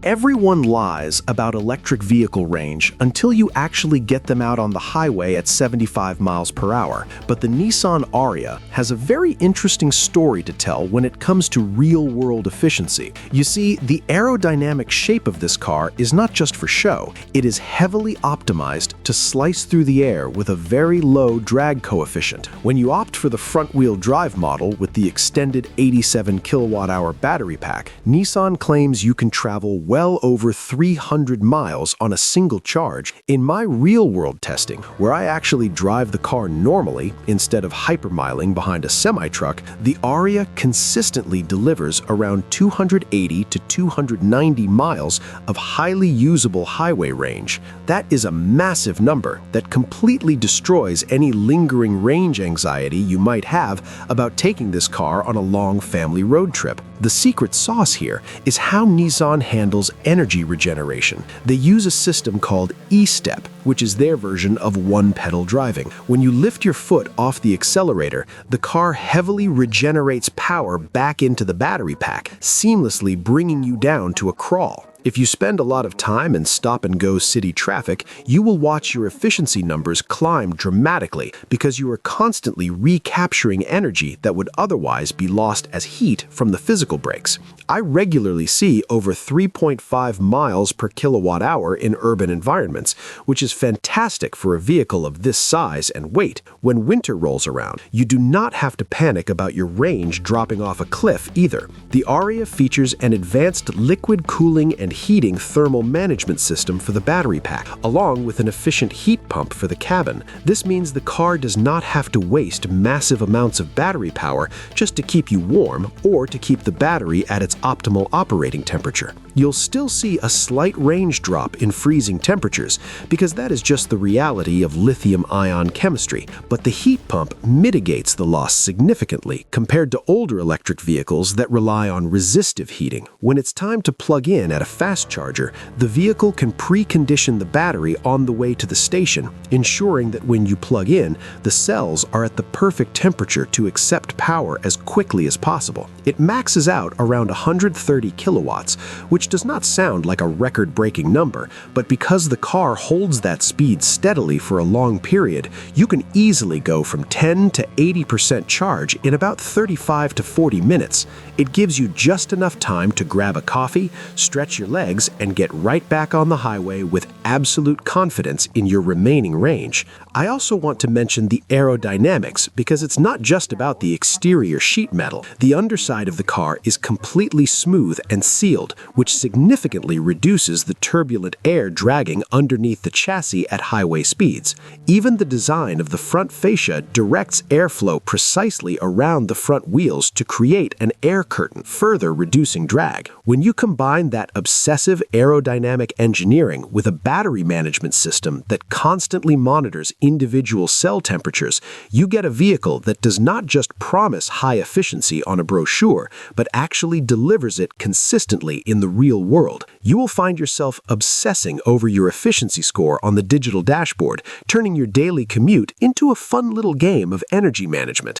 Everyone lies about electric vehicle range until you actually get them out on the highway at 75 miles per hour. But the Nissan Ariya has a very interesting story to tell when it comes to real-world efficiency. You see, the aerodynamic shape of this car is not just for show. It is heavily optimized to slice through the air with a very low drag coefficient. When you opt for the front-wheel drive model with the extended 87 kilowatt-hour battery pack, Nissan claims you can travel well over 300 miles on a single charge. In my real-world testing, where I actually drive the car normally instead of hypermiling behind a semi-truck, the Ariya consistently delivers around 280 to 290 miles of highly usable highway range. That is a massive number that completely destroys any lingering range anxiety you might have about taking this car on a long family road trip. The secret sauce here is how Nissan handles energy regeneration. They use a system called E-Step, which is their version of one-pedal driving. When you lift your foot off the accelerator, the car heavily regenerates power back into the battery pack, seamlessly bringing you down to a crawl. If you spend a lot of time in stop-and-go city traffic, you will watch your efficiency numbers climb dramatically because you are constantly recapturing energy that would otherwise be lost as heat from the physical brakes. I regularly see over 3.5 miles per kilowatt hour in urban environments, which is fantastic for a vehicle of this size and weight. When winter rolls around, you do not have to panic about your range dropping off a cliff either. The Ariya features an advanced liquid cooling and heating thermal management system for the battery pack, along with an efficient heat pump for the cabin. This means the car does not have to waste massive amounts of battery power just to keep you warm or to keep the battery at its optimal operating temperature. You'll still see a slight range drop in freezing temperatures because that is just the reality of lithium-ion chemistry, but the heat pump mitigates the loss significantly compared to older electric vehicles that rely on resistive heating. When it's time to plug in at a fast charger, the vehicle can precondition the battery on the way to the station, ensuring that when you plug in, the cells are at the perfect temperature to accept power as quickly as possible. It maxes out around 130 kilowatts, which does not sound like a record-breaking number, but because the car holds that speed steadily for a long period, you can easily go from 10 to 80% charge in about 35 to 40 minutes. It gives you just enough time to grab a coffee, stretch your legs, and get right back on the highway with absolute confidence in your remaining range. I also want to mention the aerodynamics because it's not just about the exterior sheet metal. The underside of the car is completely smooth and sealed, which significantly reduces the turbulent air dragging underneath the chassis at highway speeds. Even the design of the front fascia directs airflow precisely around the front wheels to create an air curtain, further reducing drag. When you combine that obsessive aerodynamic engineering with a battery management system that constantly monitors individual cell temperatures, you get a vehicle that does not just promise high efficiency on a brochure, but actually delivers it consistently in the real world. You will find yourself obsessing over your efficiency score on the digital dashboard, turning your daily commute into a fun little game of energy management.